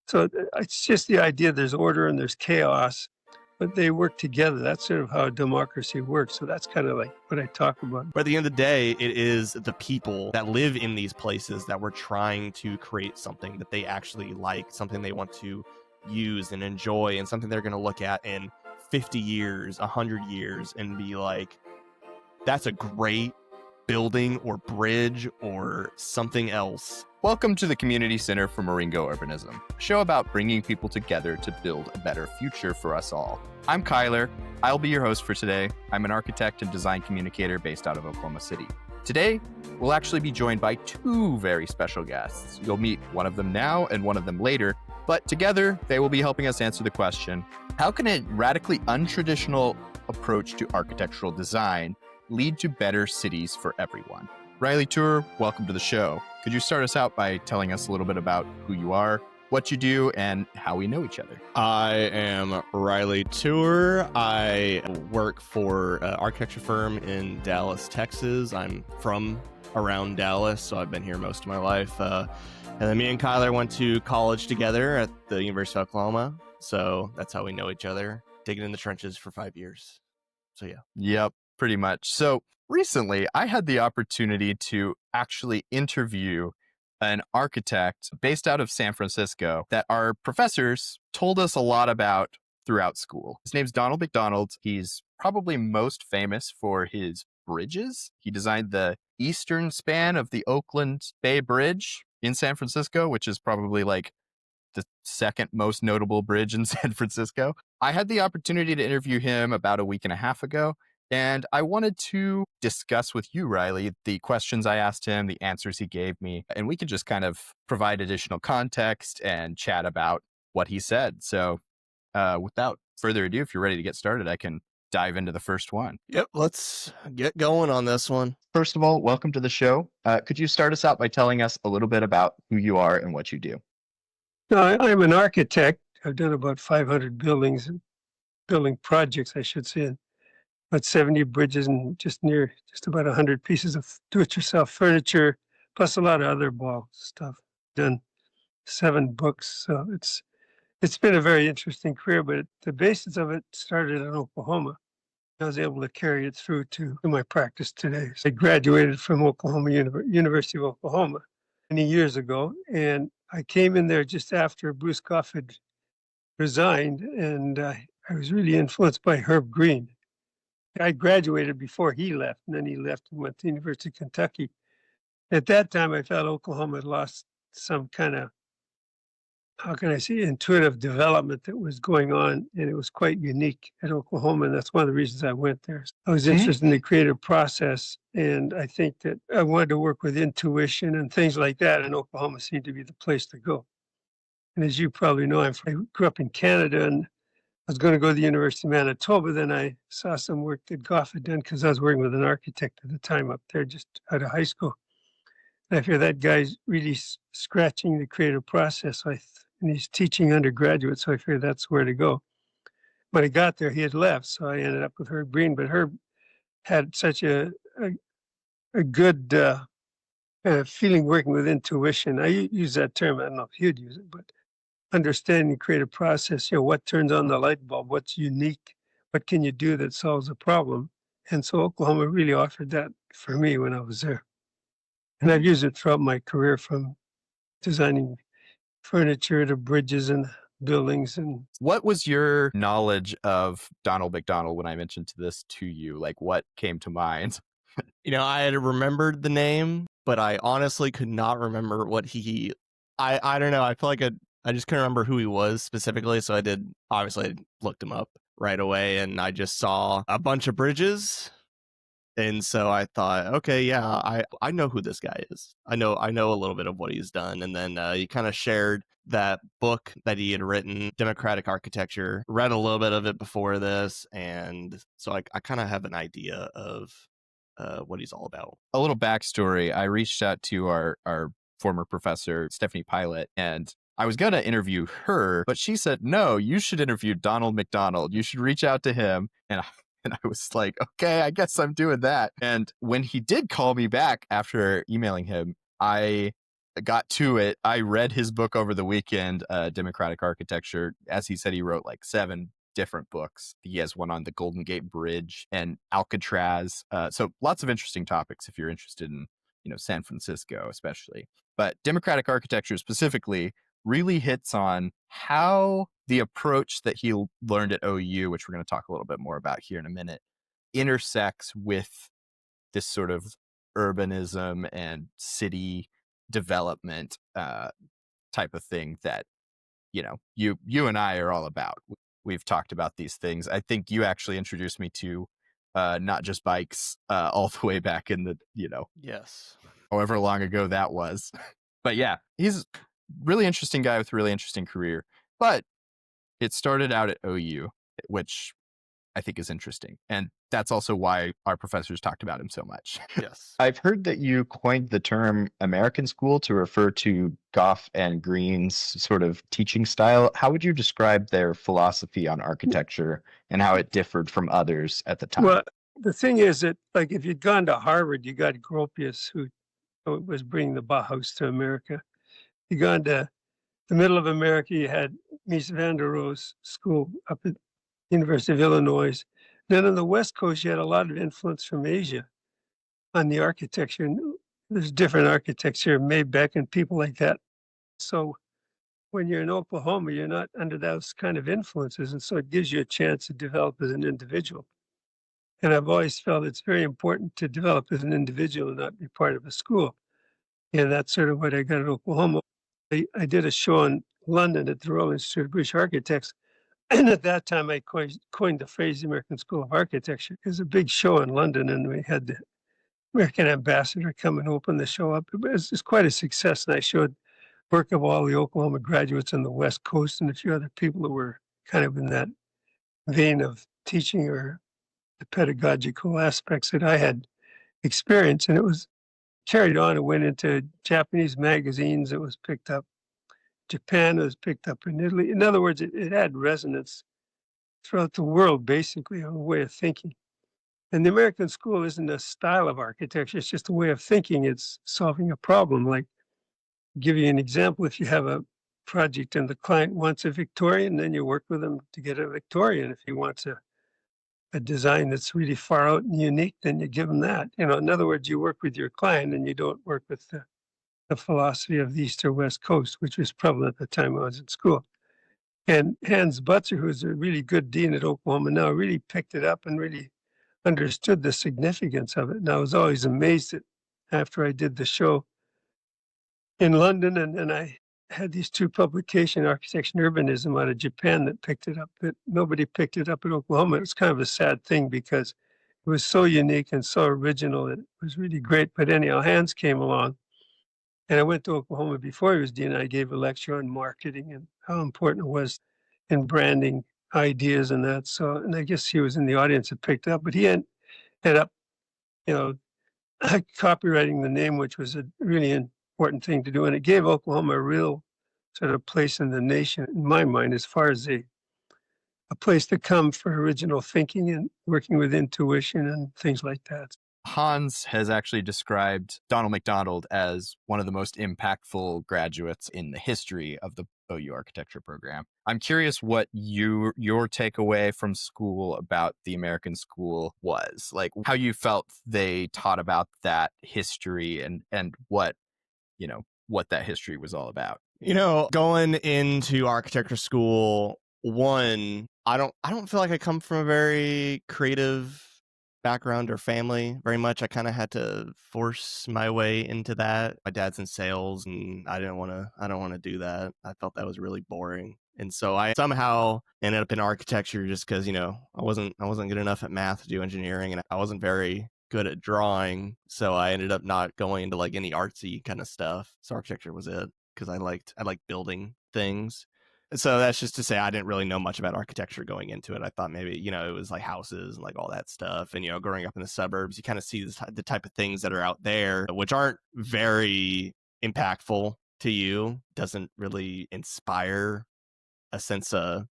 So it's just the idea there's order and there's chaos, but they work together. That's sort of how democracy works. So that's kind of like what I talk about. But at the end of the day, it is the people that live in these places that we're trying to create something that they actually like, something they want to use and enjoy, and something they're going to look at in 50 years, 100 years, and be like, that's a great building or bridge or something else. Welcome to the Community Center for Marengo Urbanism, a show about bringing people together to build a better future for us all. I'm Kyler. I'll be your host for today. I'm an architect and design communicator based out of Oklahoma City. Today, we'll actually be joined by two very special guests. You'll meet one of them now and one of them later, but together they will be helping us answer the question, how can a radically untraditional approach to architectural design lead to better cities for everyone? Reilly Tuer, welcome to the show. Could you start us out by telling us a little bit about who you are, what you do, and how we know each other? I am Reilly Tuer. I work for an architecture firm in Dallas, Texas. I'm from around Dallas, so I've been here most of my life. And then me and Kyler went to college together at the University of Oklahoma. So that's how we know each other, digging in the trenches for 5 years. So yeah. Yep, pretty much. So recently, I had the opportunity to actually interview an architect based out of San Francisco that our professors told us a lot about throughout school. His name's Donald MacDonald. He's probably most famous for his bridges. He designed the eastern span of the Oakland Bay Bridge in San Francisco, which is probably like the second most notable bridge in San Francisco. I had the opportunity to interview him about a week and a half ago. And I wanted to discuss with you, Reilly, the questions I asked him, the answers he gave me, and we can just kind of provide additional context and chat about what he said. So without further ado, if you're ready to get started, I can dive into the first one. Yep, let's get going on this one. First of all, welcome to the show. Could you start us out by telling us a little bit about who you are and what you do? No, I'm an architect. I've done about 500 buildings and building projects, I should say. About 70 bridges and just about 100 pieces of do-it-yourself furniture, plus a lot of other ball stuff. Done 7 books, so it's been a very interesting career. But the basis of it started in Oklahoma. I was able to carry it through to my practice today. So I graduated from Oklahoma University of Oklahoma many years ago, and I came in there just after Bruce Goff had resigned, and I was really influenced by Herb Greene. I graduated before he left, and then he left and went to the University of Kentucky. At that time, I felt Oklahoma had lost some kind of, how can I say, intuitive development that was going on, and it was quite unique at Oklahoma, and that's one of the reasons I went there. I was interested in the creative process, and I think that I wanted to work with intuition and things like that, and Oklahoma seemed to be the place to go. And as you probably know, I grew up in Canada, and I was going to go to the University of Manitoba. Then I saw some work that Goff had done because I was working with an architect at the time up there just out of high school. And I figured that guy's really scratching the creative process. And he's teaching undergraduate, so I figured that's where to go. When I got there, he had left, so I ended up with Herb Greene. But Herb had such a good kind of feeling working with intuition. I use that term. I don't know if you'd use it, but understanding the creative process, what turns on the light bulb, what's unique, what can you do that solves a problem? And so Oklahoma really offered that for me when I was there. And I've used it throughout my career, from designing furniture to bridges and buildings. And what was your knowledge of Donald MacDonald when I mentioned this to you? Like, what came to mind? I had remembered the name, but I honestly could not remember what I don't know. I feel like I just couldn't remember who he was specifically, so I looked him up right away, and I just saw a bunch of bridges, and so I thought, okay, yeah, I know who this guy is. I know a little bit of what he's done, and then he kind of shared that book that he had written, Democratic Architecture. Read a little bit of it before this, and so I kind of have an idea of what he's all about. A little backstory: I reached out to our former professor, Stephanie Pilot, and I was going to interview her, but she said, no, you should interview Donald MacDonald. You should reach out to him. And I was like, okay, I guess I'm doing that. And when he did call me back after emailing him, I got to it. I read his book over the weekend, Democratic Architecture. As he said, he wrote like 7 different books. He has one on the Golden Gate Bridge and Alcatraz. So lots of interesting topics if you're interested in, San Francisco especially. But democratic architecture specifically really hits on how the approach that he learned at OU, which we're going to talk a little bit more about here in a minute, intersects with this sort of urbanism and city development type of thing that you and I are all about. We've talked about these things. I think you actually introduced me to not just bikes all the way back in the Yes, however long ago that was. But yeah, he's a really interesting guy with a really interesting career. But it started out at OU, which I think is interesting. And that's also why our professors talked about him so much. yes. I've heard that you coined the term American school to refer to Goff and Greene's sort of teaching style. How would you describe their philosophy on architecture and how it differed from others at the time? Well, the thing is that, like, if you'd gone to Harvard, you got Gropius, who was bringing the Bauhaus to America. You gone to the middle of America, you had Mies van der Rohe's school up at University of Illinois. Then on the West Coast, you had a lot of influence from Asia on the architecture. And there's different architecture, Mabeck and people like that. So when you're in Oklahoma, you're not under those kind of influences. And so it gives you a chance to develop as an individual. And I've always felt it's very important to develop as an individual and not be part of a school. And that's sort of what I got at Oklahoma. I did a show in London at the Royal Institute of British Architects. And at that time, I coined the phrase the American School of Architecture. It was a big show in London, and we had the American ambassador come and open the show up. It was quite a success, and I showed work of all the Oklahoma graduates on the West Coast and a few other people who were kind of in that vein of teaching or the pedagogical aspects that I had experienced. And it was carried on. It went into Japanese magazines. It was picked up. Japan, was picked up in Italy. In other words, it had resonance throughout the world, basically, on a way of thinking. And the American school isn't a style of architecture. It's just a way of thinking. It's solving a problem. Like, give you an example. If you have a project and the client wants a Victorian, then you work with them to get a Victorian. If he wants a design that's really far out and unique, then you give them that. In other words, you work with your client and you don't work with the philosophy of the East or West Coast, which was prevalent at the time I was in school. And Hans Butzer, who's a really good dean at Oklahoma now, really picked it up and really understood the significance of it. And I was always amazed that after I did the show in London, and I had these 2 publications, Architecture and Urbanism, out of Japan that picked it up, that nobody picked it up at Oklahoma. It was kind of a sad thing because it was so unique and so original. It was really great. But anyhow, Hans came along. And I went to Oklahoma before he was dean. I gave a lecture on marketing and how important it was in branding ideas and that. So, and I guess he was in the audience that picked up, but he ended up, copywriting the name, which was a really important thing to do. And it gave Oklahoma a real sort of place in the nation, in my mind, as far as a place to come for original thinking and working with intuition and things like that. Hans has actually described Donald MacDonald as one of the most impactful graduates in the history of the OU architecture program. I'm curious what your takeaway from school about the American school was, like how you felt they taught about that history and what that history was all about. Going into architecture school, one, I don't feel like I come from a very creative background or family very much. I kind of had to force my way into that. My dad's in sales and I don't want to do that. I felt that was really boring. And so I somehow ended up in architecture just because, I wasn't good enough at math to do engineering, and I wasn't very good at drawing. So I ended up not going into like any artsy kind of stuff. So architecture was it, because I liked building things. So that's just to say I didn't really know much about architecture going into it. I thought maybe, it was like houses and like all that stuff. And, growing up in the suburbs, you kind of see the type of things that are out there, which aren't very impactful to you, doesn't really inspire a sense of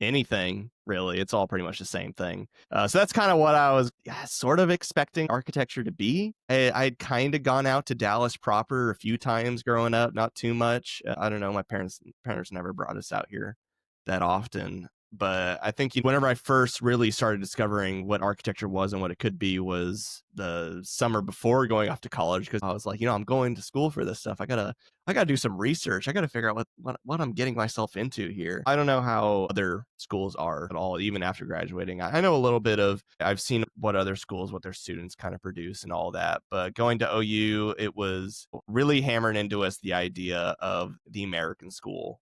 anything, really. It's all pretty much the same thing. So that's kind of what I was sort of expecting architecture to be. I'd kind of gone out to Dallas proper a few times growing up, not too much. I don't know. My parents never brought us out here that often. But I think whenever I first really started discovering what architecture was and what it could be was the summer before going off to college, because I was like, I'm going to school for this stuff. I gotta do some research. I gotta figure out what I'm getting myself into here. I don't know how other schools are at all, even after graduating. I know a little bit I've seen what other schools, what their students kind of produce and all that. But going to OU, it was really hammering into us the idea of the American school.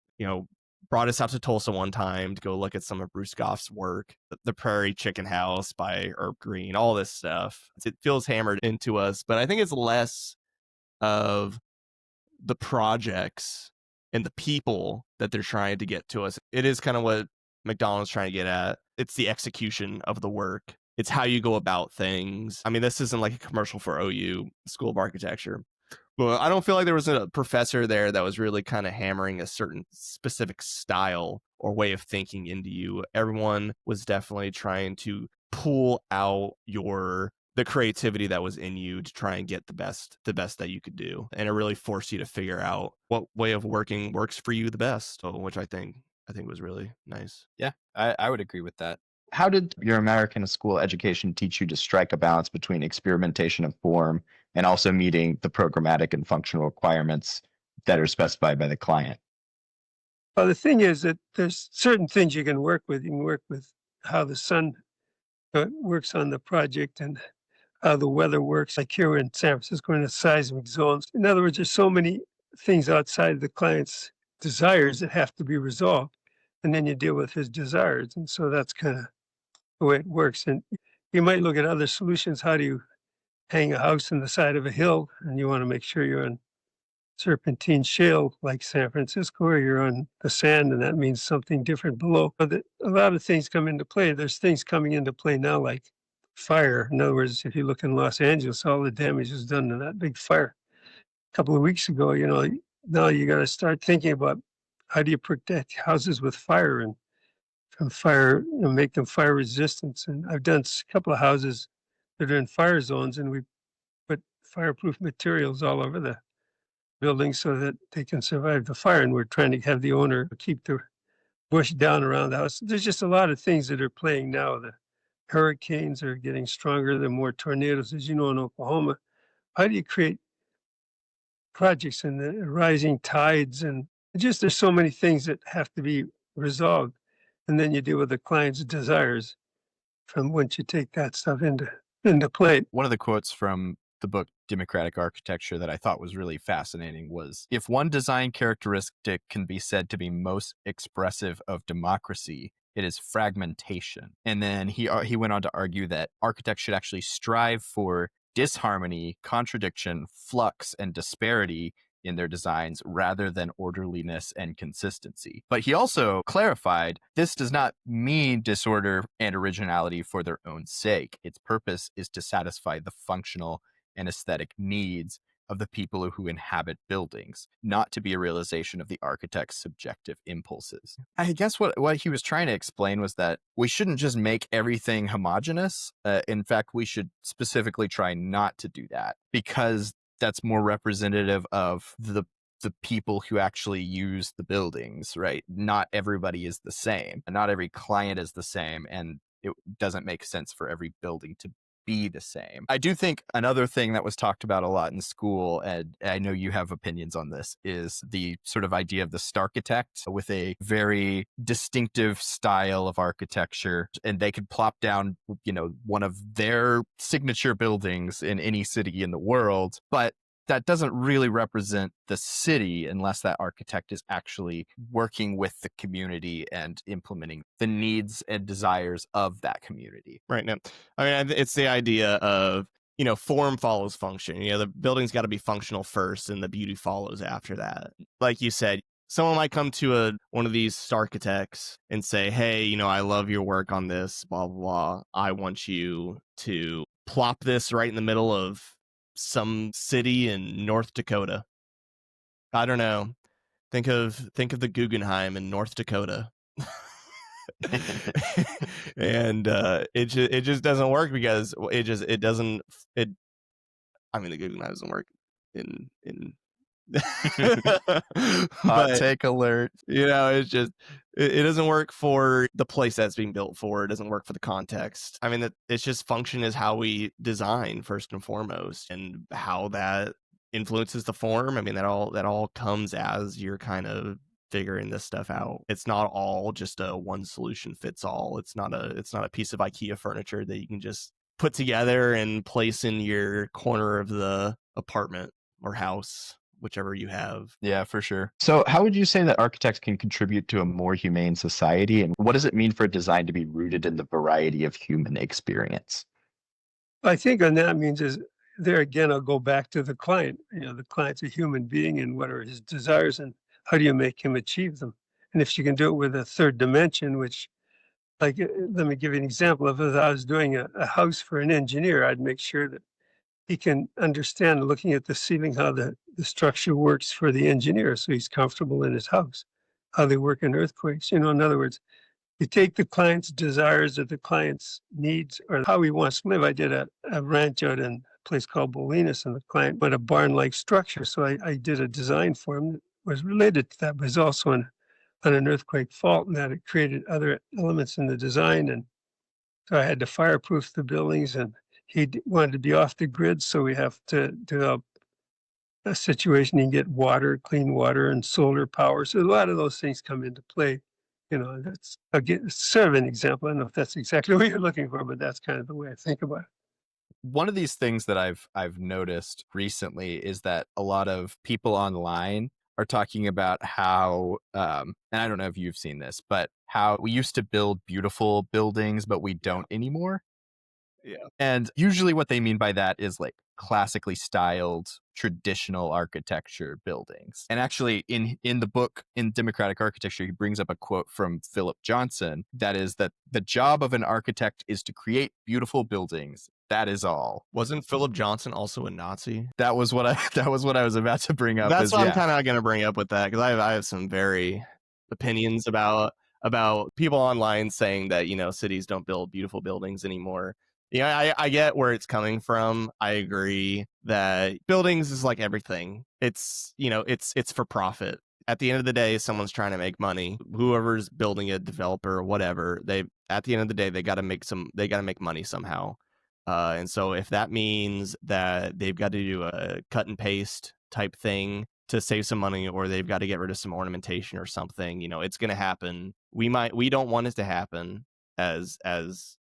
Brought us out to Tulsa one time to go look at some of Bruce Goff's work, the Prairie Chicken House by Greene, all this stuff. It feels hammered into us, but I think it's less of the projects and the people that they're trying to get to us. It is kind of what MacDonald's trying to get at. It's the execution of the work. It's how you go about things. I mean, this isn't like a commercial for OU School of Architecture. Well, I don't feel like there was a professor there that was really kind of hammering a certain specific style or way of thinking into you. Everyone was definitely trying to pull out the creativity that was in you to try and get the best that you could do. And it really forced you to figure out what way of working works for you the best, which I think was really nice. Yeah, I would agree with that. How did your American school education teach you to strike a balance between experimentation of form and also meeting the programmatic and functional requirements that are specified by the client? Well, the thing is that there's certain things you can work with. You can work with how the sun works on the project and how the weather works. Like here in San Francisco in the seismic zones. In other words, there's so many things outside the client's desires that have to be resolved. And then you deal with his desires. And so that's kind of the way it works. And you might look at other solutions. How do you hang a house on the side of a hill? And you want to make sure you're on serpentine shale like San Francisco, or you're on the sand, and that means something different below. But a lot of things come into play. There's things coming into play now like fire. In other words, if you look in Los Angeles, all the damage was done to that big fire a couple of weeks ago. Now you got to start thinking about how do you protect houses with fire and from fire, make them fire resistant. And I've done a couple of houses that are in fire zones, and we put fireproof materials all over the building so that they can survive the fire. And we're trying to have the owner keep the bush down around the house. There's just a lot of things that are playing now. The hurricanes are getting stronger. There are more tornadoes, as you know, in Oklahoma. How do you create projects in the rising tides? And there's so many things that have to be resolved. And then you deal with the client's desires from once you take that stuff into play. One of the quotes from the book Democratic Architecture that I thought was really fascinating was, if one design characteristic can be said to be most expressive of democracy, it is fragmentation. And then he went on to argue that architects should actually strive for disharmony, contradiction, flux, and disparity in their designs rather than orderliness and consistency. But he also clarified this does not mean disorder and originality for their own sake. Its purpose is to satisfy the functional and aesthetic needs of the people who inhabit buildings, not to be a realization of the architect's subjective impulses. I guess what he was trying to explain was that we shouldn't just make everything homogeneous. In fact, we should specifically try not to do that, because that's more representative of the people who actually use the buildings, right? Not everybody is the same. Not every client is the same, and it doesn't make sense for every building to be the same. I do think another thing that was talked about a lot in school, and I know you have opinions on this, is the sort of idea of the starchitect with a very distinctive style of architecture, and they could plop down, one of their signature buildings in any city in the world, but that doesn't really represent the city unless that architect is actually working with the community and implementing the needs and desires of that community. Right. Now, I mean, it's the idea of, form follows function. The building's got to be functional first and the beauty follows after that. Like you said, someone might come to one of these architects and say, hey, I love your work on this, blah, blah, blah. I want you to plop this right in the middle of some city in North Dakota. I don't know. Think of the Guggenheim in North Dakota. And it just doesn't work because it doesn't it. I mean, the Google Maps doesn't work in. Hot But take alert. it's just it doesn't work for the place that's being built for. It doesn't work for the context. I mean, it's just function is how we design first and foremost, and how that influences the form. I mean, that all comes as you're kind of figuring this stuff out. It's not all just a one solution fits all. It's not a piece of IKEA furniture that you can just put together and place in your corner of the apartment or house, whichever you have. Yeah, for sure. So, how would you say that architects can contribute to a more humane society? And what does it mean for design to be rooted in the variety of human experience? I think on that means is there again, I'll go back to the client. The client's a human being, and what are his desires, and how do you make him achieve them? And if you can do it with a third dimension, which, like, let me give you an example. If I was doing a house for an engineer, I'd make sure that he can understand, looking at the ceiling, how the structure works for the engineer, so he's comfortable in his house, how they work in earthquakes. In other words, you take the client's desires or the client's needs or how he wants to live. I did a ranch out in a place called Bolinas, and the client wanted a barn-like structure. So I did a design for him that was related to that, but was also on an earthquake fault, and that it created other elements in the design. And so I had to fireproof the buildings, and wanted to be off the grid. So we have to develop a situation you can get water, clean water, and solar power. So a lot of those things come into play. That's again sort of an example. I don't know if that's exactly what you're looking for, but that's kind of the way I think about it. One of these things that I've noticed recently is that a lot of people online are talking about how, and I don't know if you've seen this, but how we used to build beautiful buildings, but we don't anymore. Yeah. And usually what they mean by that is like classically styled traditional architecture buildings. And actually in the book, in Democratic Architecture, he brings up a quote from Philip Johnson that is that the job of an architect is to create beautiful buildings. That is all. Wasn't Philip Johnson also a Nazi? That was what I was about to bring up. That's what I'm kind of going to bring up with that, because I have some very opinions about people online saying that cities don't build beautiful buildings anymore. I get where it's coming from. I agree that buildings is like everything. It's it's for profit. At the end of the day, someone's trying to make money. Whoever's building it, developer or whatever, at the end of the day they got to make money somehow. And so if that means that they've got to do a cut and paste type thing to save some money, or they've got to get rid of some ornamentation or something, it's going to happen. We don't want it to happen as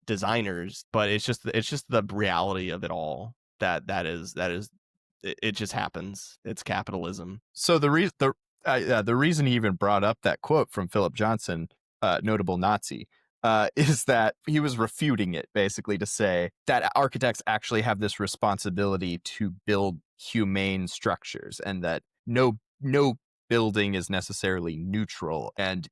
designers, but it's just the reality of it all that is it just happens. It's capitalism. So the reason he even brought up that quote from Philip Johnson, notable Nazi, is that he was refuting it, basically to say that architects actually have this responsibility to build humane structures, and that no building is necessarily neutral, and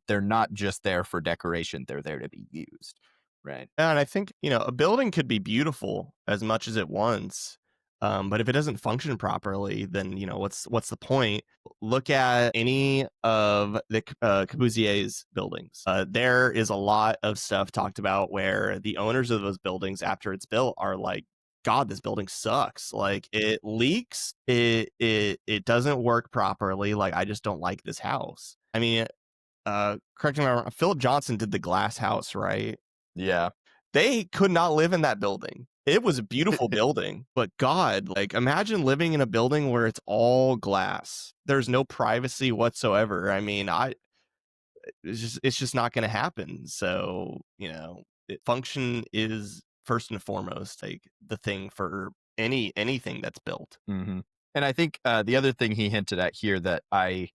they're not just there for decoration, they're there to be used. Right. And I think, a building could be beautiful as much as it wants. But if it doesn't function properly, then, what's the point? Look at any of the Corbusier's buildings. There is a lot of stuff talked about where the owners of those buildings, after it's built, are like, God, this building sucks. Like, it leaks. It doesn't work properly. Like, I just don't like this house. I mean, correct me if I'm wrong, Philip Johnson did the glass house, right? Yeah. They could not live in that building. It was a beautiful building, but God, like, imagine living in a building where it's all glass. There's no privacy whatsoever. I mean, it's just not going to happen. So, function is first and foremost like the thing for anything that's built. Mm-hmm. And I think the other thing he hinted at here that I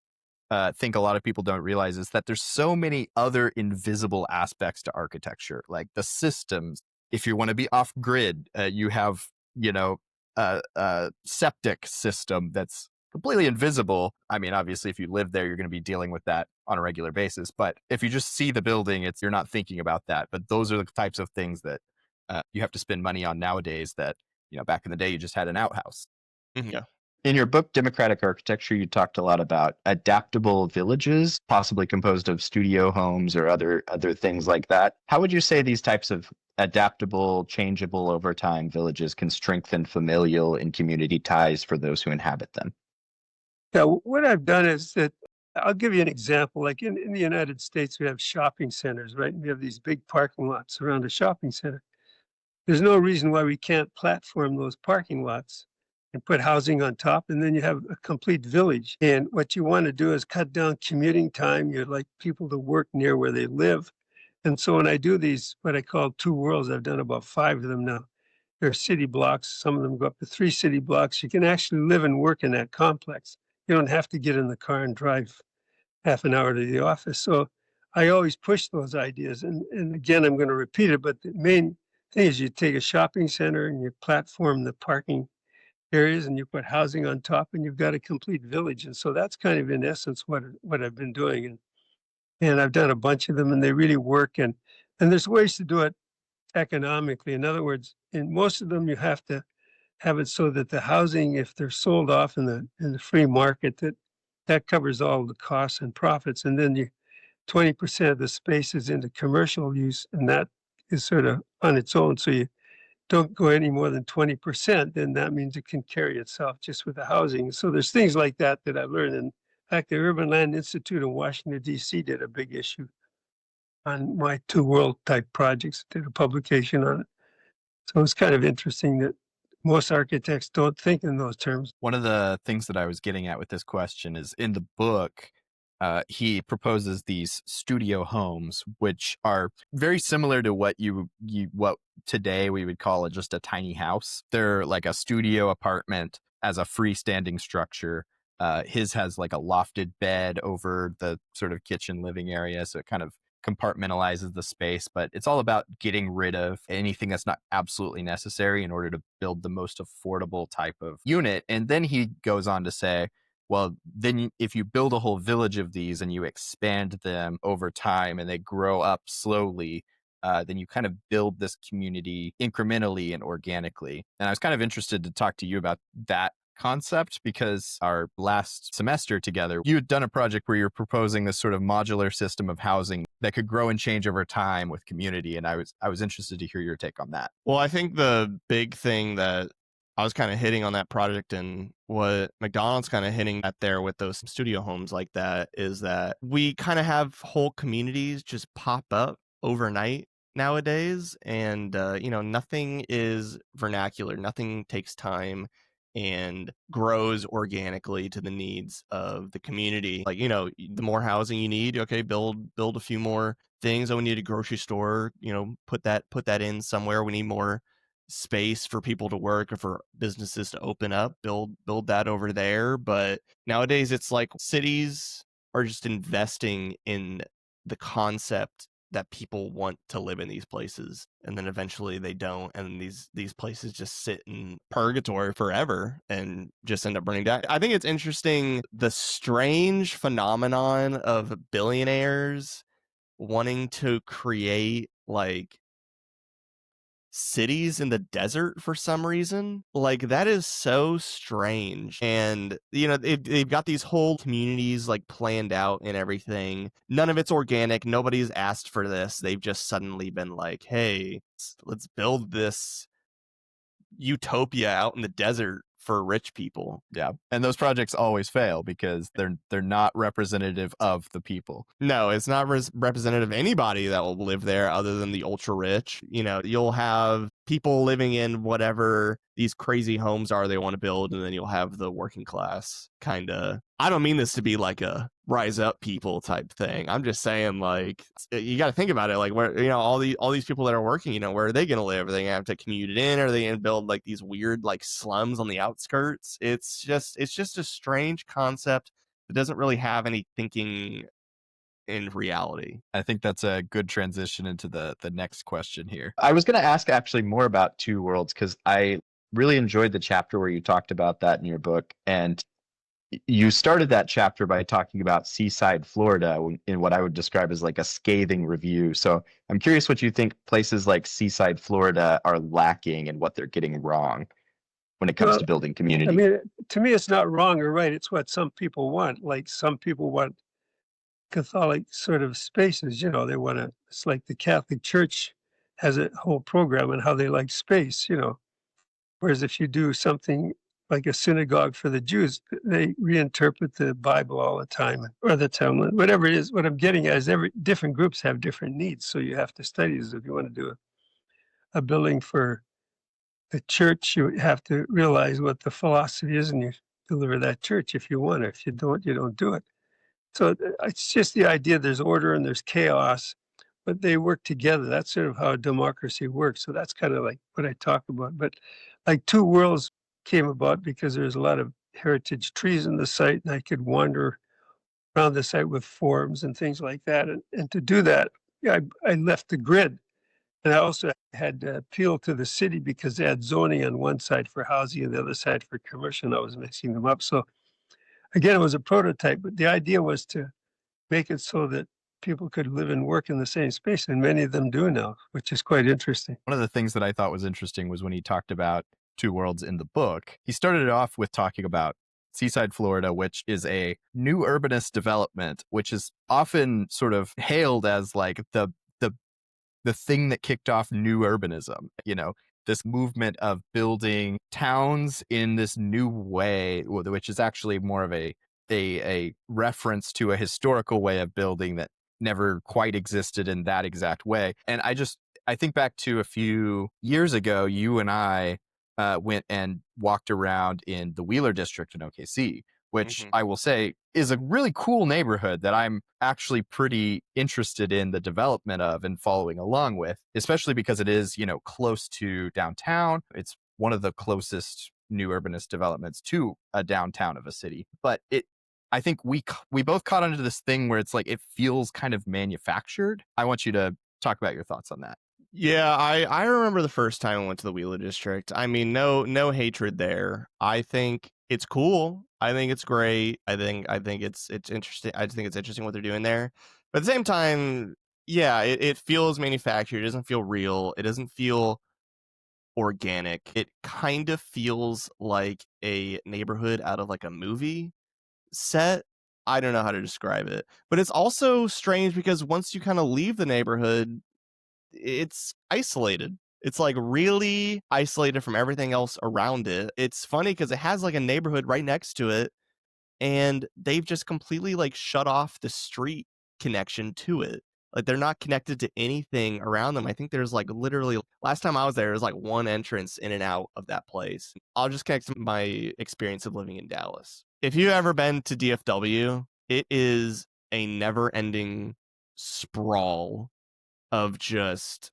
think a lot of people don't realize is that there's so many other invisible aspects to architecture, like the systems. If you want to be off grid, you have, a septic system that's completely invisible. I mean, obviously, if you live there, you're going to be dealing with that on a regular basis. But if you just see the building, you're not thinking about that. But those are the types of things that you have to spend money on nowadays that, back in the day, you just had an outhouse. Yeah. In your book, Democratic Architecture, you talked a lot about adaptable villages, possibly composed of studio homes or other things like that. How would you say these types of adaptable, changeable over time villages can strengthen familial and community ties for those who inhabit them? Yeah, what I've done is that I'll give you an example. Like in the United States, we have shopping centers, right? And we have these big parking lots around a shopping center. There's no reason why we can't platform those parking lots and put housing on top, and then you have a complete village. And what you want to do is cut down commuting time. You'd like people to work near where they live. And so when I do these, what I call two worlds, I've done about 5 of them now. There are city blocks. Some of them go up to 3 city blocks. You can actually live and work in that complex. You don't have to get in the car and drive half an hour to the office. So I always push those ideas. And again, I'm going to repeat it, but the main thing is you take a shopping center and you platform the parking areas and you put housing on top and you've got a complete village. And so that's kind of in essence what I've been doing. And I've done a bunch of them and they really work. And there's ways to do it economically. In other words, in most of them, you have to have it so that the housing, if they're sold off in the free market, that covers all the costs and profits. And then 20% of the space is into commercial use, and that is sort of on its own. So you don't go any more than 20%, then that means it can carry itself just with the housing. So there's things like that that I've learned. In fact, the Urban Land Institute in Washington, D.C. did a big issue on my two world type projects, did a publication on it. So it's kind of interesting that most architects don't think in those terms. One of the things that I was getting at with this question is in the book, he proposes these studio homes, which are very similar to what what today we would call just a tiny house. They're like a studio apartment as a freestanding structure. His has like a lofted bed over the sort of kitchen living area, so it kind of compartmentalizes the space, but it's all about getting rid of anything that's not absolutely necessary in order to build the most affordable type of unit. And then he goes on to say, well, then if you build a whole village of these and you expand them over time and they grow up slowly, then you kind of build this community incrementally and organically. And I was kind of interested to talk to you about that concept because our last semester together, you had done a project where you were proposing this sort of modular system of housing that could grow and change over time with community. And I was interested to hear your take on that. Well, I think the big thing that I was kind of hitting on that project and what MacDonald's kind of hitting at there with those studio homes like that is that we kind of have whole communities just pop up overnight nowadays. And, nothing is vernacular. Nothing takes time and grows organically to the needs of the community. Like, the more housing you need, okay, build a few more things. Oh, we need a grocery store, put that in somewhere. We need more space for people to work or for businesses to open up, build that over there. But nowadays it's like cities are just investing in the concept that people want to live in these places, and then eventually they don't, and these places just sit in purgatory forever and just end up burning down. I think it's interesting the strange phenomenon of billionaires wanting to create like cities in the desert for some reason. Like, that is so strange. And they've got these whole communities like planned out and everything. None of it's organic. Nobody's asked for this. They've just suddenly been like, hey, let's build this utopia out in the desert for rich people. Yeah. And those projects always fail because they're not representative of the people. No, it's not representative of anybody that will live there other than the ultra rich. You'll have people living in whatever these crazy homes are they want to build, and then you'll have the working class kind of. I don't mean this to be like a rise up people type thing. I'm just saying, like, you got to think about it. Like, where all these people that are working, where are they going to live? Are they going to have to commute it in? Or are they going to build like these weird like slums on the outskirts? It's just a strange concept that doesn't really have any thinking in reality. I think that's a good transition into the next question here. I was going to ask actually more about Two Worlds because I really enjoyed the chapter where you talked about that in your book. And you started that chapter by talking about Seaside, Florida, in what I would describe as like a scathing review. So I'm curious what you think places like Seaside, Florida are lacking and what they're getting wrong. when it comes Well, to building I community? mean, to me, it's not wrong or right. It's what some people want. Like some people want Catholic sort of spaces, they want to, it's like the Catholic Church has a whole program on how they like space. Whereas if you do something like a synagogue for the Jews, they reinterpret the Bible all the time or the Talmud, whatever it is. What I'm getting at is different groups have different needs. So you have to study this. If you want to do a building for the church, you have to realize what the philosophy is and you deliver that church if you want it. If you don't, you don't do it. So it's just the idea there's order and there's chaos, but they work together. That's sort of how democracy works. So that's kind of like what I talk about. But like Two Worlds came about because there's a lot of heritage trees in the site and I could wander around the site with forums and things like that. And to do that, yeah, I left the grid. And I also had to appeal to the city because they had zoning on one side for housing and the other side for commercial. And I was mixing them up. So again, it was a prototype, but the idea was to make it so that people could live and work in the same space. And many of them do now, which is quite interesting. One of the things that I thought was interesting was when he talked about Two Worlds in the book, he started it off with talking about Seaside, Florida, which is a new urbanist development, which is often sort of hailed as like the thing that kicked off new urbanism, this movement of building towns in this new way, which is actually more of a reference to a historical way of building that never quite existed in that exact way. And I think back to a few years ago, you and I went and walked around in the Wheeler district in OKC, which I will say is a really cool neighborhood that I'm actually pretty interested in the development of and following along with, especially because it is, close to downtown. It's one of the closest new urbanist developments to a downtown of a city. But I think we both caught onto this thing where it's like it feels kind of manufactured. I want you to talk about your thoughts on that. Yeah, I remember the first time I went to the Wheeler district. I mean, no hatred there. I think it's cool. I think it's great. I think it's interesting. I think it's interesting what they're doing there. But at the same time, yeah, it feels manufactured. It doesn't feel real. It doesn't feel organic. It kind of feels like a neighborhood out of like a movie set. I don't know how to describe it. But it's also strange because once you kind of leave the neighborhood, it's isolated. It's like really isolated from everything else around it. It's funny because it has like a neighborhood right next to it, and they've just completely like shut off the street connection to it. Like they're not connected to anything around them. I think there's like literally last time I was there was like one entrance in and out of that place. I'll just connect to my experience of living in Dallas. If you've ever been to DFW, it is a never-ending sprawl of just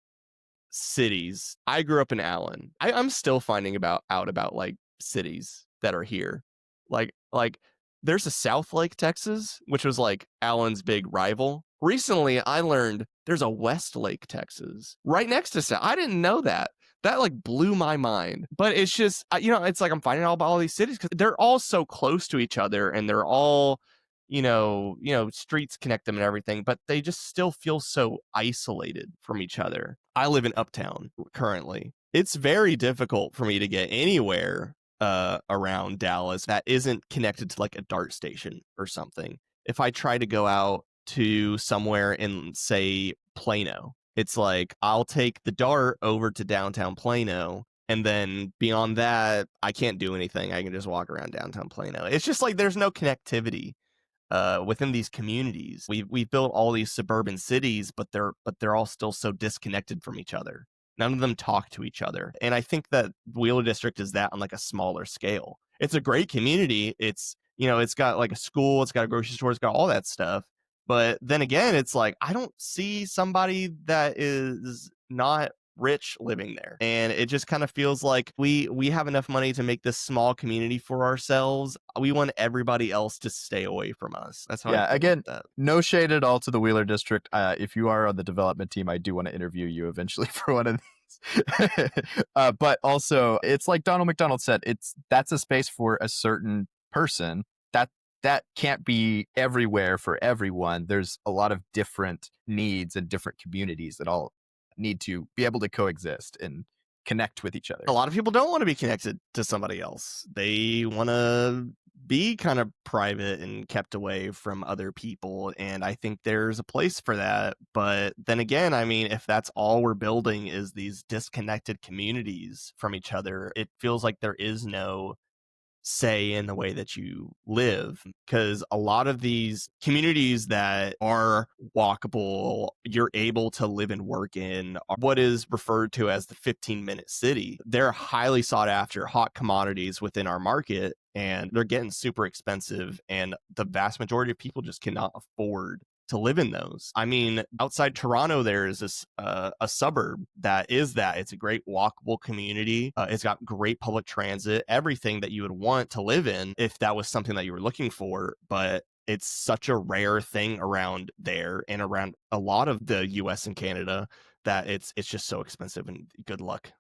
cities. I grew up in Allen. I'm still finding out about like cities that are here. Like there's a South Lake, Texas, which was like Allen's big rival. Recently, I learned there's a West Lake, Texas, right next to South. I didn't know that. That like blew my mind. But it's just, it's like I'm finding out about all these cities because they're all so close to each other and they're all streets connect them and everything, but they just still feel so isolated from each other. I live in Uptown currently. It's very difficult for me to get anywhere around Dallas that isn't connected to like a DART station or something. If I try to go out to somewhere in, say, Plano, it's like I'll take the DART over to downtown Plano, and then beyond that, I can't do anything. I can just walk around downtown Plano. It's just like there's no connectivity within these communities. We've built all these suburban cities, but they're all still so disconnected from each other. None of them talk to each other. And I think that Wheeler District is that on like a smaller scale. It's a great community. It's got like a school, it's got a grocery store, it's got all that stuff. But then again, it's like I don't see somebody that is not rich living there, and it just kind of feels like we have enough money to make this small community for ourselves. We want everybody else to stay away from us. That's how I feel again, about that. No shade at all to the Wheeler district. If you are on the development team, I do want to interview you eventually for one of these. But also, it's like Donald MacDonald said, that's a space for a certain person. That can't be everywhere for everyone. There's a lot of different needs and different communities that all need to be able to coexist and connect with each other. A lot of people don't want to be connected to somebody else. They want to be kind of private and kept away from other people. And I think there's a place for that. But then again, I mean, if that's all we're building is these disconnected communities from each other, it feels like there is no say in the way that you live, because a lot of these communities that are walkable, you're able to live and work in, are what is referred to as the 15-minute city. They're highly sought after hot commodities within our market, and they're getting super expensive, and the vast majority of people just cannot afford to live in those. I mean, outside Toronto, there is this a suburb that is that. It's a great walkable community. It's got great public transit, everything that you would want to live in if that was something that you were looking for. But it's such a rare thing around there and around a lot of the US and Canada that it's just so expensive, and good luck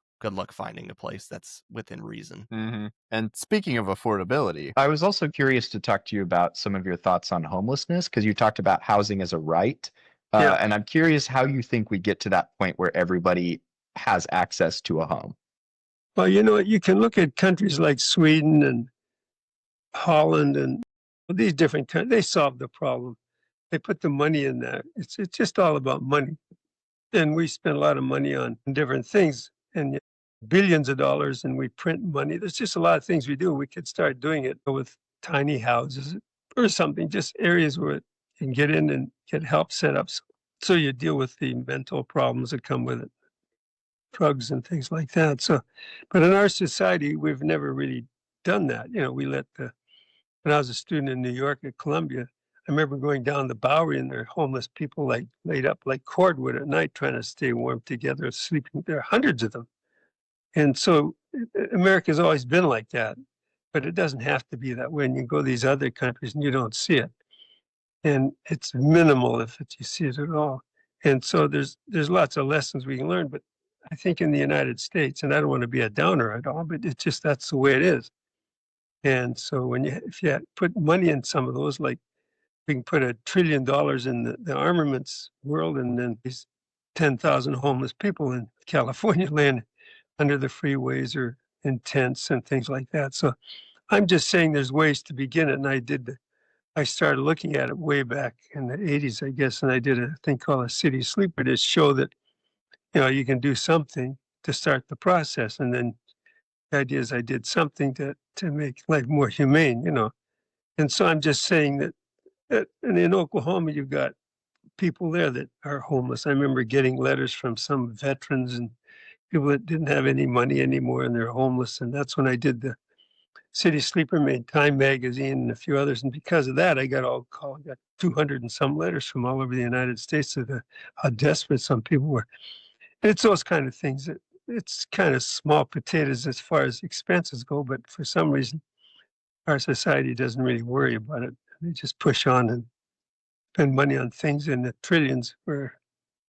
finding a place that's within reason. Mm-hmm. And speaking of affordability, I was also curious to talk to you about some of your thoughts on homelessness, because you talked about housing as a right. Yeah. And I'm curious how you think we get to that point where everybody has access to a home. Well, you know, you can look at countries like Sweden and Holland and these different countries. They solved the problem. They put the money in there. It's just all about money. And we spend a lot of money on different things and billions of dollars, and we print money. There's just a lot of things we do. We could start doing it with tiny houses or something, just areas where you can get in and get help set up. So you deal with the mental problems that come with it, drugs and things like that. So, but in our society, we've never really done that. You know, when I was a student in New York at Columbia, I remember going down the Bowery and there are homeless people like laid up like cordwood at night trying to stay warm together, sleeping. There are hundreds of them. And so America's always been like that, but it doesn't have to be that way. And you go to these other countries and you don't see it. And it's minimal if you see it at all. And so there's lots of lessons we can learn. But I think in the United States, and I don't want to be a downer at all, but it's just that's the way it is. And so if you put money in some of those, like we can put $1 trillion in the armaments world, and then these 10,000 homeless people in California land under the freeways or in tents and things like that. So I'm just saying there's ways to begin it. And I started looking at it way back in the 80s, I guess, and I did a thing called a City Sleeper to show that, you know, you can do something to start the process. And then the idea is I did something to make life more humane, you know. And so I'm just saying that and in Oklahoma, you've got people there that are homeless. I remember getting letters from some veterans and people that didn't have any money anymore and they're homeless. And that's when I did the City Sleeper, made Time Magazine and a few others. And because of that, I got 200 and some letters from all over the United States of how desperate some people were. And it's those kind of things that it's kind of small potatoes as far as expenses go, but for some reason, our society doesn't really worry about it. They just push on and spend money on things in the trillions where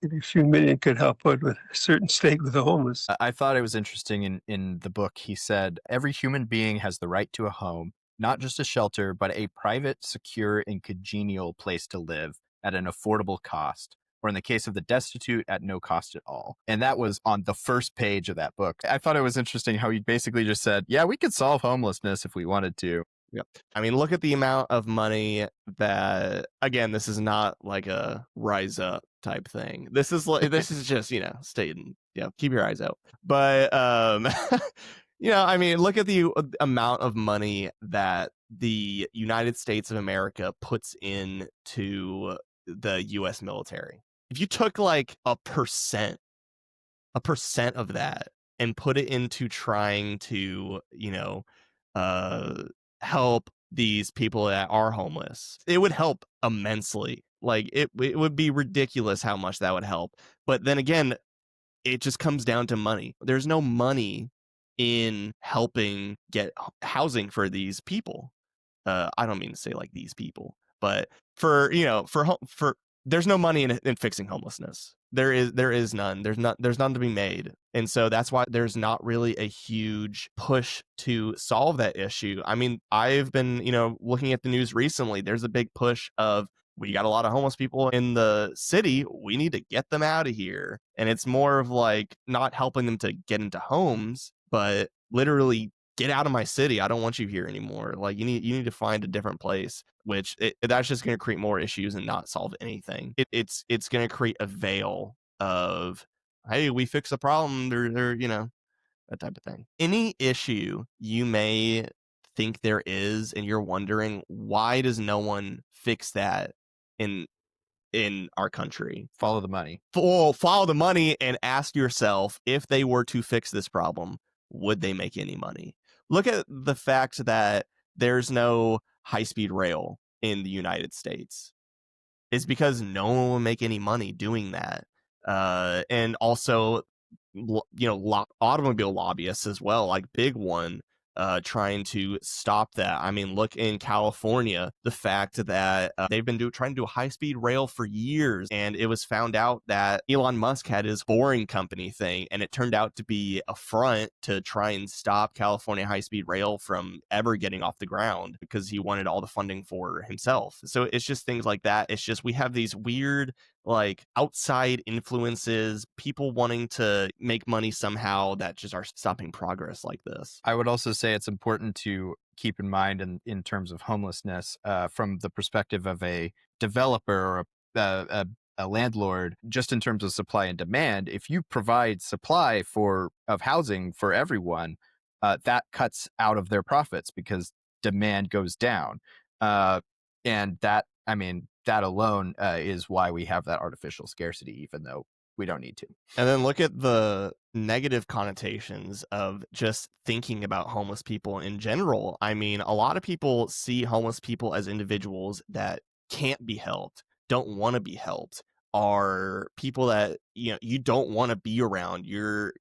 maybe a few million could help out with a certain state with the homeless. I thought it was interesting in the book. He said, every human being has the right to a home, not just a shelter, but a private, secure, and congenial place to live at an affordable cost, or in the case of the destitute, at no cost at all. And that was on the first page of that book. I thought it was interesting how he basically just said, yeah, we could solve homelessness if we wanted to. Yep. I mean, look at the amount of money that, again, this is not like a rise up type thing. This is just, you know, stating, yeah, keep your eyes out. But, you know, I mean, look at the amount of money that the United States of America puts into the U.S. military. If you took like a percent of that and put it into trying to, you know, help these people that are homeless, it would help immensely. Like it would be ridiculous how much that would help. But then again, it just comes down to money. There's no money in helping get housing for these people. I don't mean to say like these people, but for, you know, for there's no money in fixing homelessness. There is none. There's none to be made. And so that's why there's not really a huge push to solve that issue. I mean, I've been, you know, looking at the news recently. There's a big push of we got a lot of homeless people in the city. We need to get them out of here. And it's more of like not helping them to get into homes, but literally get out of my city. I don't want you here anymore. Like you need to find a different place, which that's just going to create more issues and not solve anything. It's going to create a veil of, hey, we fix the problem. They're that type of thing. Any issue you may think there is, and you're wondering why does no one fix that in our country? Follow the money. Follow the money and ask yourself, if they were to fix this problem, would they make any money? Look at the fact that there's no high-speed rail in the United States. It's because no one will make any money doing that. And also, automobile lobbyists as well, like big one, trying to stop that. I mean, look in California, the fact that they've been trying to do a high-speed rail for years, and it was found out that Elon Musk had his boring company thing, and it turned out to be a front to try and stop California high-speed rail from ever getting off the ground because he wanted all the funding for himself. So it's just things like that. It's just we have these weird like outside influences, people wanting to make money somehow that just are stopping progress like this. I would also say it's important to keep in mind in terms of homelessness from the perspective of a developer or a landlord, just in terms of supply and demand. If you provide supply of housing for everyone, that cuts out of their profits because demand goes down. And that, I mean, that alone is why we have that artificial scarcity, even though we don't need to. And then look at the negative connotations of just thinking about homeless people in general. I mean, a lot of people see homeless people as individuals that can't be helped, don't want to be helped, are people that you don't want to be around. You're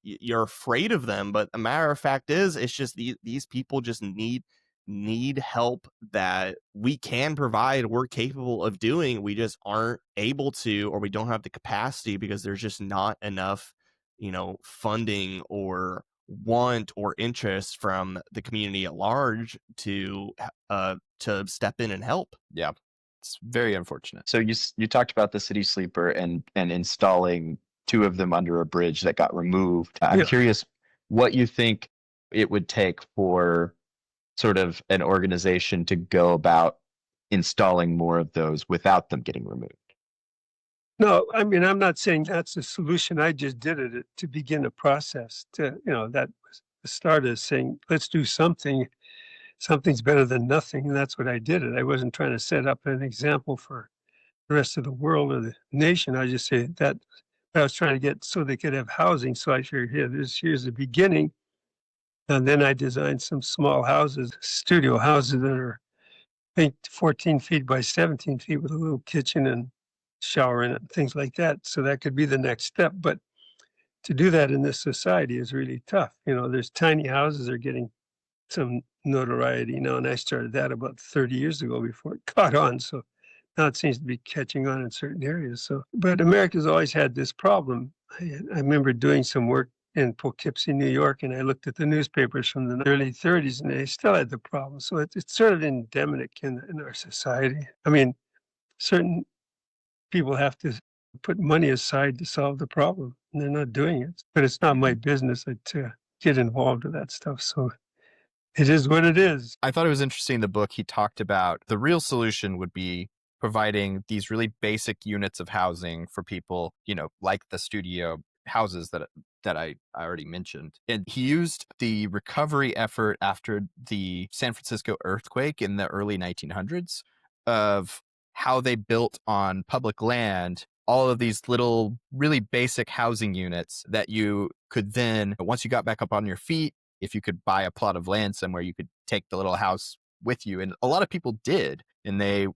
afraid of them, but a matter of fact is, it's just these people just need help that we can provide, we're capable of doing. We just aren't able to, or we don't have the capacity because there's just not enough funding or want or interest from the community at large to step in and help. Yeah, it's very unfortunate. So you talked about the city sleeper and installing 2 of them under a bridge that got removed. I'm curious what you think it would take for sort of an organization to go about installing more of those without them getting removed. No, I mean, I'm not saying that's the solution. I just did it to begin a process that was the start of saying, let's do something. Something's better than nothing. And that's what I did. I wasn't trying to set up an example for the rest of the world or the nation. I just say that I was trying to get so they could have housing. So I figured, here's the beginning. And then I designed some small houses, studio houses that are, I think, 14 feet by 17 feet with a little kitchen and shower in it, things like that. So that could be the next step. But to do that in this society is really tough. There's tiny houses that are getting some notoriety now, and I started that about 30 years ago before it caught on. So now it seems to be catching on in certain areas. So, but America's always had this problem. I remember doing some work in Poughkeepsie, New York, and I looked at the newspapers from the early 30s, and they still had the problem. So it's sort of endemic in our society. I mean, certain people have to put money aside to solve the problem, and they're not doing it. But it's not my business to get involved with that stuff. So it is what it is. I thought it was interesting in the book he talked about the real solution would be providing these really basic units of housing for people, like the studio houses that I already mentioned. And he used the recovery effort after the San Francisco earthquake in the early 1900s of how they built on public land all of these little really basic housing units that you could then, once you got back up on your feet, if you could buy a plot of land somewhere, you could take the little house with you. And a lot of people did. And they,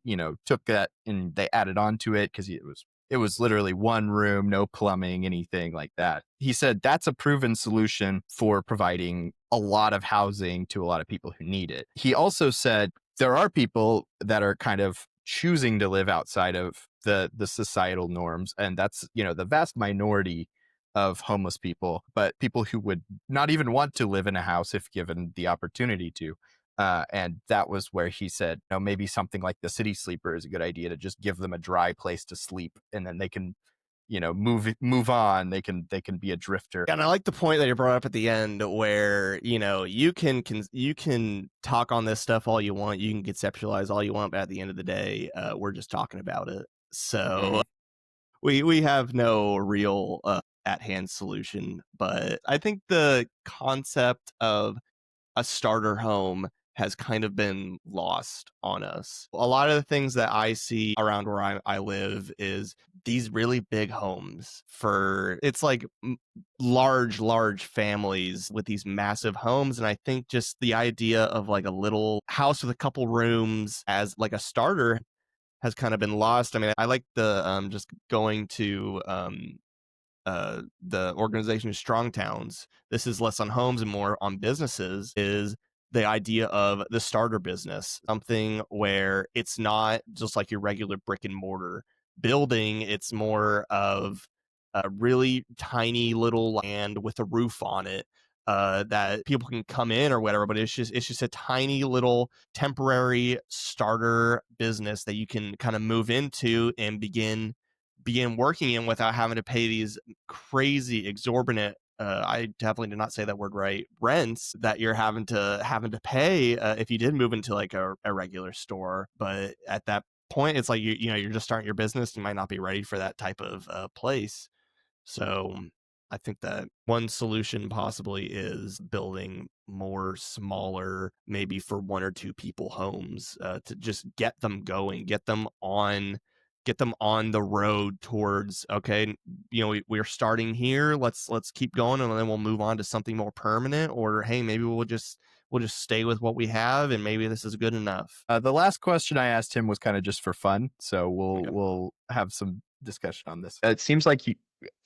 took that and they added on to it because it was literally one room, no plumbing, anything like that. He said that's a proven solution for providing a lot of housing to a lot of people who need it. He also said there are people that are kind of choosing to live outside of the societal norms. And that's, the vast minority of homeless people, but people who would not even want to live in a house if given the opportunity to. And that was where he said, maybe something like the city sleeper is a good idea, to just give them a dry place to sleep, and then they can, move on. They can be a drifter. And I like the point that you brought up at the end, where you can talk on this stuff all you want, you can conceptualize all you want, but at the end of the day, we're just talking about it. So we have no real at hand solution. But I think the concept of a starter home has kind of been lost on us. A lot of the things that I see around where I live is these really big homes it's like large families with these massive homes. And I think just the idea of like a little house with a couple rooms as like a starter has kind of been lost. I mean, I like the just going to the organization Strong Towns. This is less on homes and more on businesses, is the idea of the starter business, something where it's not just like your regular brick and mortar building. It's more of a really tiny little land with a roof on it, that people can come in or whatever, but it's just a tiny little temporary starter business that you can kind of move into and begin working in without having to pay these crazy exorbitant, I definitely did not say that word right, rents that you're having to pay if you did move into like a regular store. But at that point, it's like you're just starting your business, you might not be ready for that type of place. So I think that one solution possibly is building more smaller, maybe for 1 or 2 people homes, to just get them going, get them on the road towards, okay, we're starting here, let's keep going, and then we'll move on to something more permanent. Or hey, maybe we'll just stay with what we have, and maybe this is good enough. The last question I asked him was kind of just for fun, so Okay. we'll have some discussion on this. It seems like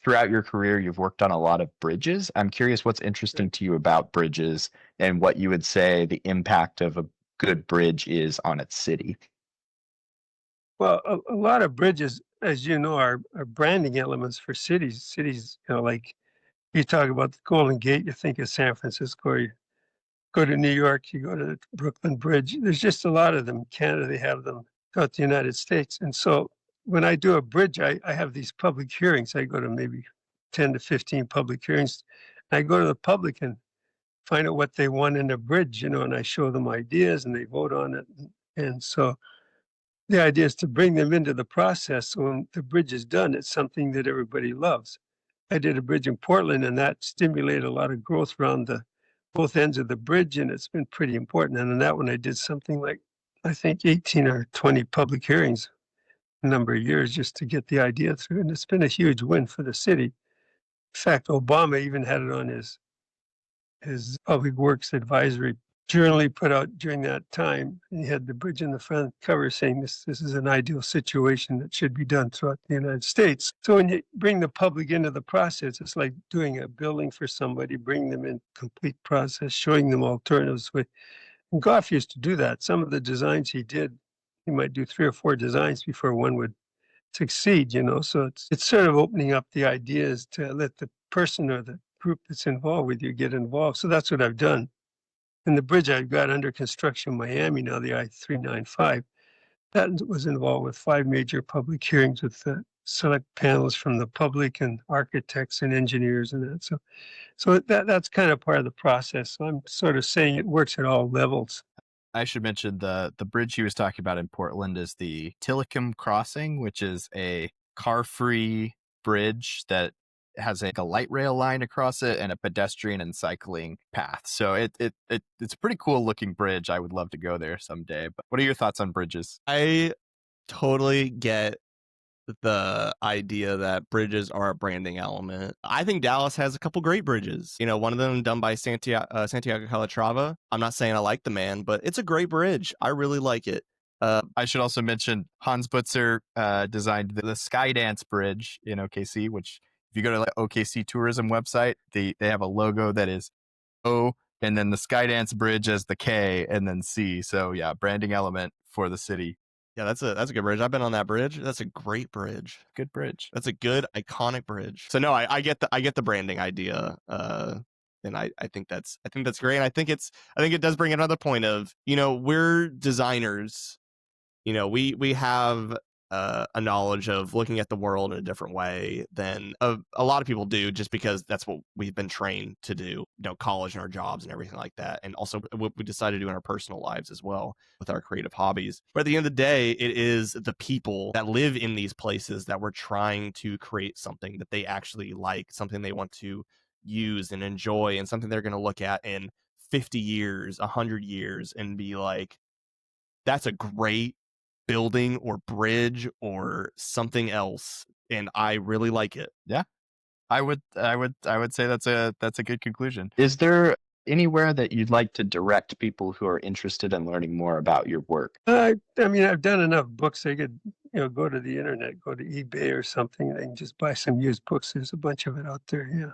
throughout your career, you've worked on a lot of bridges. I'm curious what's interesting to you about bridges and what you would say the impact of a good bridge is on its city. Well, a lot of bridges, as you know, are branding elements for cities. Cities, like you talk about the Golden Gate, you think of San Francisco, or you go to New York, you go to the Brooklyn Bridge. There's just a lot of them. In Canada, they have them throughout the United States. And so when I do a bridge, I have these public hearings. I go to maybe 10 to 15 public hearings. I go to the public and find out what they want in a bridge, and I show them ideas and they vote on it. And so the idea is to bring them into the process. So when the bridge is done, it's something that everybody loves. I did a bridge in Portland, and that stimulated a lot of growth around both ends of the bridge, and it's been pretty important. And on that one, I did something like, I think, 18 or 20 public hearings a number of years just to get the idea through. And it's been a huge win for the city. In fact, Obama even had it on his public works advisory journal he put out during that time. And he had the bridge in the front cover saying this is an ideal situation that should be done throughout the United States. So when you bring the public into the process, it's like doing a building for somebody, bringing them in complete process, showing them alternatives. And Goff used to do that. Some of the designs he did, he might do 3 or 4 designs before one would succeed, So it's sort of opening up the ideas to let the person or the group that's involved with you get involved. So that's what I've done. And the bridge I've got under construction in Miami now, the I-395, that was involved with 5 major public hearings with select panels from the public and architects and engineers and that. So that's kind of part of the process. So I'm sort of saying it works at all levels. I should mention the bridge he was talking about in Portland is the Tillicum Crossing, which is a car-free bridge that has a light rail line across it and a pedestrian and cycling path. So it's a pretty cool looking bridge. I would love to go there someday. But what are your thoughts on bridges? I totally get the idea that bridges are a branding element. I think Dallas has a couple great bridges. One of them done by Santiago Calatrava. I'm not saying I like the man, but it's a great bridge. I really like it. I should also mention Hans Butzer designed the Skydance Bridge in OKC, which if you go to the OKC tourism website, they have a logo that is O and then the Skydance Bridge as the K and then C. So yeah, branding element for the city. Yeah, that's a good bridge. I've been on that bridge. That's a great bridge. Good bridge. That's a good iconic bridge. So no, I get the branding idea. And I think that's great. And I think it does bring another point of, we're designers. We have a knowledge of looking at the world in a different way than a lot of people do, just because that's what we've been trained to do, college and our jobs and everything like that. And also what we decide to do in our personal lives as well with our creative hobbies. But at the end of the day, it is the people that live in these places that we're trying to create something that they actually like, something they want to use and enjoy, and something they're going to look at in 50 years, 100 years and be like, that's a great building or bridge or something else, and I really like it. Yeah, I would say that's a good conclusion. Is there anywhere that you'd like to direct people who are interested in learning more about your work? I mean, I've done enough books. They could, go to the internet, go to eBay or something. They can just buy some used books. There's a bunch of it out there. Yeah.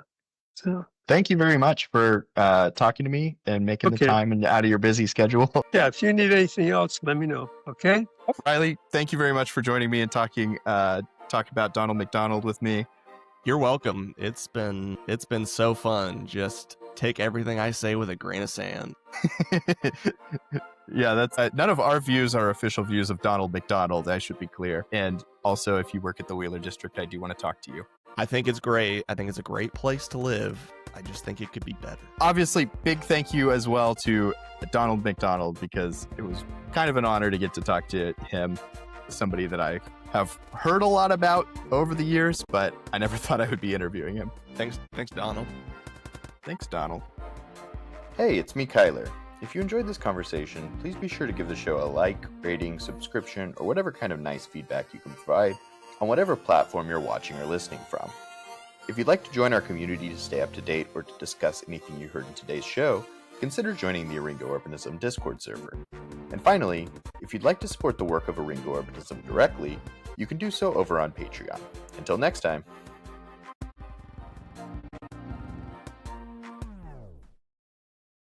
So Thank you very much for talking to me and making the Okay. time and out of your busy schedule. yeah, if you need anything else, let me know. Okay. Reilly, thank you very much for joining me and talking about Donald MacDonald with me. You're welcome. It's been so fun. Just take everything I say with a grain of sand. Yeah, that's none of our views are official views of Donald MacDonald, I should be clear. And also, if you work at the Wheeler District, I do want to talk to you. I think it's great. I think it's a great place to live. I just think it could be better. Obviously, big thank you as well to Donald MacDonald, because it was kind of an honor to get to talk to him, somebody that I have heard a lot about over the years, but I never thought I would be interviewing him. Thanks, Donald. Thanks, Donald. Hey, it's me, Kyler. If you enjoyed this conversation, please be sure to give the show a like, rating, subscription, or whatever kind of nice feedback you can provide on whatever platform you're watching or listening from. If you'd like to join our community to stay up to date or to discuss anything you heard in today's show, consider joining the Aringo Urbanism Discord server. And finally, if you'd like to support the work of Aringo Urbanism directly, you can do so over on Patreon. Until next time.